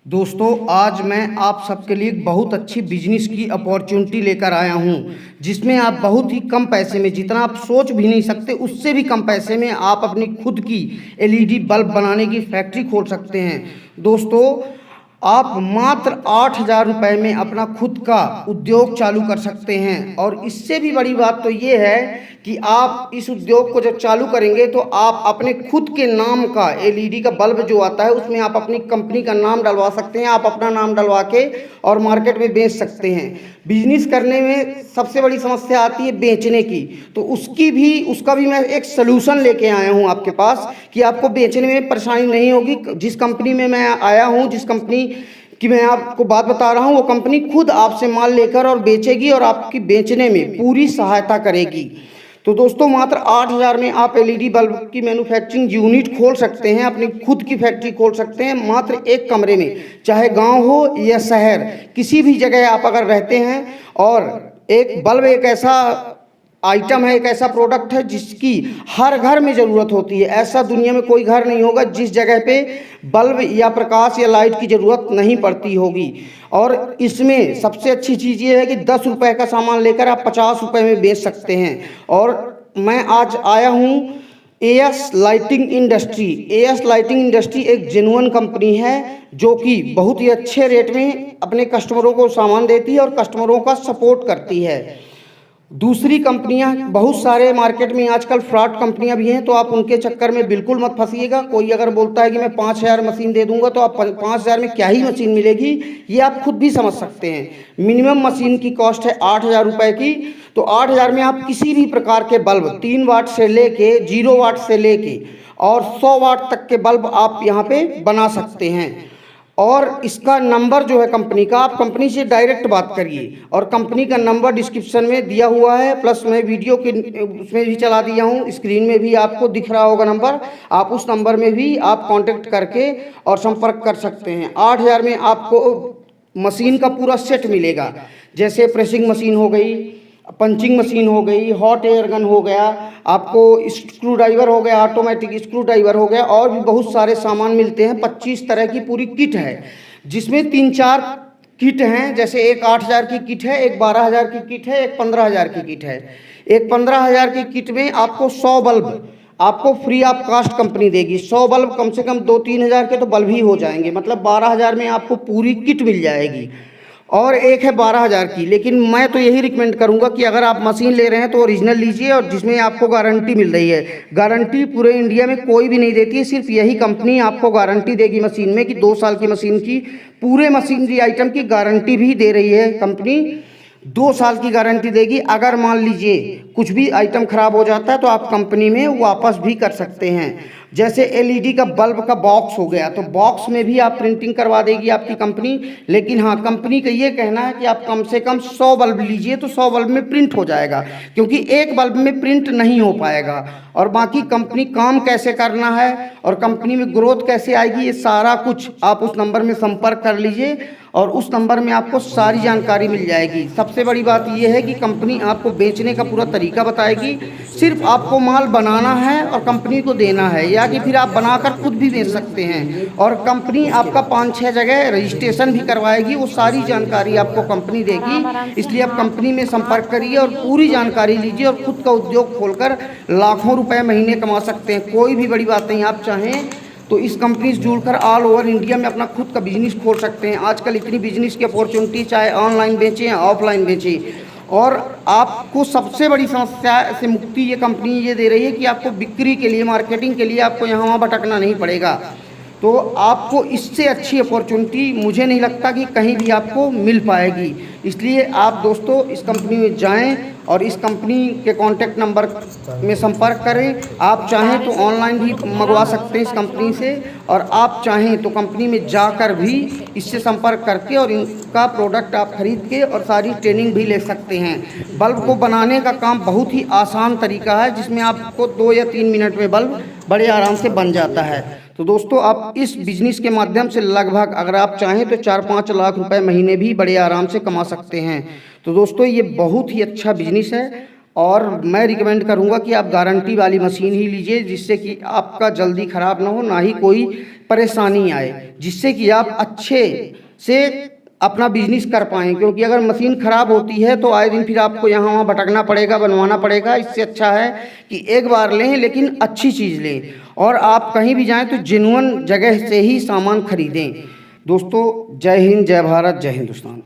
दोस्तों, आज मैं आप सबके लिए एक बहुत अच्छी बिजनेस की अपॉर्चुनिटी लेकर आया हूं, जिसमें आप बहुत ही कम पैसे में, जितना आप सोच भी नहीं सकते उससे भी कम पैसे में आप अपनी खुद की एलईडी बल्ब बनाने की फैक्ट्री खोल सकते हैं। दोस्तों, आप मात्र 8,000 रुपये में अपना खुद का उद्योग चालू कर सकते हैं। और इससे भी बड़ी बात तो ये है कि आप इस उद्योग को जब चालू करेंगे तो आप अपने खुद के नाम का एलईडी का बल्ब जो आता है उसमें आप अपनी कंपनी का नाम डलवा सकते हैं। आप अपना नाम डलवा के और मार्केट में बेच सकते हैं। बिजनेस करने में सबसे बड़ी समस्या आती है बेचने की, तो उसका भी मैं एक सलूशन लेके आया हूँ आपके पास कि आपको बेचने में परेशानी नहीं होगी। जिस कंपनी में मैं आया हूँ, जिस कंपनी कि मैं आपको बात बता रहा हूँ, वो कंपनी खुद आपसे माल लेकर और बेचेगी और आपकी बेचने में पूरी सहायता करेगी। तो दोस्तों, मात्र 8,000 में आप एलईडी बल्ब की मैन्युफैक्चरिंग यूनिट खोल सकते हैं, अपनी खुद की फैक्ट्री खोल सकते हैं मात्र एक कमरे में। चाहे गांव हो या शहर, किसी भी जगह आप अगर रहते हैं, और एक बल्ब एक ऐसा आइटम है, एक ऐसा प्रोडक्ट है जिसकी हर घर में ज़रूरत होती है। ऐसा दुनिया में कोई घर नहीं होगा जिस जगह पे बल्ब या प्रकाश या लाइट की ज़रूरत नहीं पड़ती होगी। और इसमें सबसे अच्छी चीज़ ये है कि 10 रुपये का सामान लेकर आप 50 रुपये में बेच सकते हैं। और मैं आज आया हूँ as lighting industry. As lighting industry एक जेन्युइन कंपनी है जो कि बहुत ही अच्छे रेट में अपने कस्टमरों को सामान देती है और कस्टमरों का सपोर्ट करती है। दूसरी कंपनियां बहुत सारे मार्केट में आजकल फ्रॉड कंपनियां भी हैं, तो आप उनके चक्कर में बिल्कुल मत फंसिएगा। कोई अगर बोलता है कि मैं 5,000 मशीन दे दूंगा, तो आप 5,000 में क्या ही मशीन मिलेगी ये आप खुद भी समझ सकते हैं। मिनिमम मशीन की कॉस्ट है 8,000 रुपये की। तो 8,000 में आप किसी भी प्रकार के बल्ब 3 वाट से लेके 0 वाट से लेके और 100 वाट तक के बल्ब आप यहाँ पे बना सकते हैं। और इसका नंबर जो है कंपनी का, आप कंपनी से डायरेक्ट बात करिए, और कंपनी का नंबर डिस्क्रिप्शन में दिया हुआ है, प्लस मैं वीडियो के उसमें भी चला दिया हूँ, स्क्रीन में भी आपको दिख रहा होगा नंबर। आप उस नंबर में भी आप कांटेक्ट करके और संपर्क कर सकते हैं। 8,000 में आपको मशीन का पूरा सेट मिलेगा, जैसे प्रेसिंग मशीन हो गई, पंचिंग मशीन हो गई, हॉट एयर गन हो गया, आपको स्क्रू ड्राइवर हो गया, ऑटोमेटिक स्क्रू ड्राइवर हो गया, और भी बहुत सारे सामान मिलते हैं। 25 तरह की पूरी किट है, जिसमें 3-4 किट हैं। जैसे एक 8,000 की किट है, एक 12,000 की किट है, एक 15,000 की किट है। एक 15,000 की किट में आपको 100 बल्ब आपको फ्री ऑफ कास्ट कंपनी देगी। 100 बल्ब कम से कम 2-3 हज़ार के तो बल्ब ही हो जाएंगे, मतलब 12,000 में आपको पूरी किट मिल जाएगी। और एक है 12,000 की, लेकिन मैं तो यही रिकमेंड करूंगा कि अगर आप मशीन ले रहे हैं तो ओरिजिनल लीजिए, और जिसमें आपको गारंटी मिल रही है। गारंटी पूरे इंडिया में कोई भी नहीं देती है, सिर्फ यही कंपनी आपको गारंटी देगी मशीन में कि 2 साल की मशीन की, पूरे मशीनरी आइटम की गारंटी भी दे रही है कंपनी। 2 साल की गारंटी देगी। अगर मान लीजिए कुछ भी आइटम खराब हो जाता है तो आप कंपनी में वापस भी कर सकते हैं। जैसे एलईडी का बल्ब का बॉक्स हो गया, तो बॉक्स में भी आप प्रिंटिंग करवा देगी आपकी कंपनी। लेकिन हाँ, कंपनी का ये कहना है कि आप कम से कम 100 बल्ब लीजिए, तो 100 बल्ब में प्रिंट हो जाएगा, क्योंकि एक बल्ब में प्रिंट नहीं हो पाएगा। और बाकी कंपनी काम कैसे करना है और कंपनी में ग्रोथ कैसे आएगी, ये सारा कुछ आप उस नंबर में संपर्क कर लीजिए, और उस नंबर में आपको सारी जानकारी मिल जाएगी। सबसे बड़ी बात यह है कि कंपनी आपको बेचने का पूरा तरीका बताएगी। सिर्फ आपको माल बनाना है और कंपनी को देना है, या कि फिर आप बनाकर खुद भी बेच सकते हैं। और कंपनी आपका 5-6 जगह रजिस्ट्रेशन भी करवाएगी, वो सारी जानकारी आपको कंपनी देगी। इसलिए आप कंपनी में संपर्क करिए और पूरी जानकारी लीजिए, और खुद का उद्योग खोलकर लाखों रुपए महीने कमा सकते हैं। कोई भी बड़ी बात नहीं, आप चाहें तो इस कंपनी से जुड़कर ऑल ओवर इंडिया में अपना खुद का बिजनेस खोल सकते हैं। आजकल इतनी बिजनेस की अपॉर्चुनिटी, चाहे ऑनलाइन बेचें या ऑफलाइन बेचें। और आपको सबसे बड़ी समस्या से मुक्ति ये कंपनी ये दे रही है कि आपको बिक्री के लिए, मार्केटिंग के लिए आपको यहाँ वहाँ भटकना नहीं पड़ेगा। तो आपको इससे अच्छी अपॉर्चुनिटी मुझे नहीं लगता कि कहीं भी आपको मिल पाएगी। इसलिए आप दोस्तों इस कंपनी में जाएं और इस कंपनी के कॉन्टैक्ट नंबर में संपर्क करें। आप चाहें तो ऑनलाइन भी मंगवा सकते हैं इस कंपनी से, और आप चाहें तो कंपनी में जाकर भी इससे संपर्क करके और इनका प्रोडक्ट आप खरीद के और सारी ट्रेनिंग भी ले सकते हैं। बल्ब को बनाने का काम बहुत ही आसान तरीका है, जिसमें आपको 2 या 3 मिनट में बल्ब बड़े आराम से बन जाता है। तो दोस्तों, आप इस बिजनेस के माध्यम से लगभग अगर आप चाहें तो 4-5 लाख रुपए महीने भी बड़े आराम से कमा सकते हैं। तो दोस्तों, ये बहुत ही अच्छा बिजनेस है, और मैं रिकमेंड करूंगा कि आप गारंटी वाली मशीन ही लीजिए, जिससे कि आपका जल्दी ख़राब ना हो, ना ही कोई परेशानी आए, जिससे कि आप अच्छे से अपना बिजनेस कर पाएँ। क्योंकि अगर मशीन ख़राब होती है तो आए दिन फिर आपको यहाँ वहाँ भटकना पड़ेगा, बनवाना पड़ेगा। इससे अच्छा है कि एक बार लें लेकिन अच्छी चीज़ लें, और आप कहीं भी जाएँ तो जेन्युइन जगह से ही सामान खरीदें। दोस्तों, जय हिंद, जय भारत, जय हिंदुस्तान।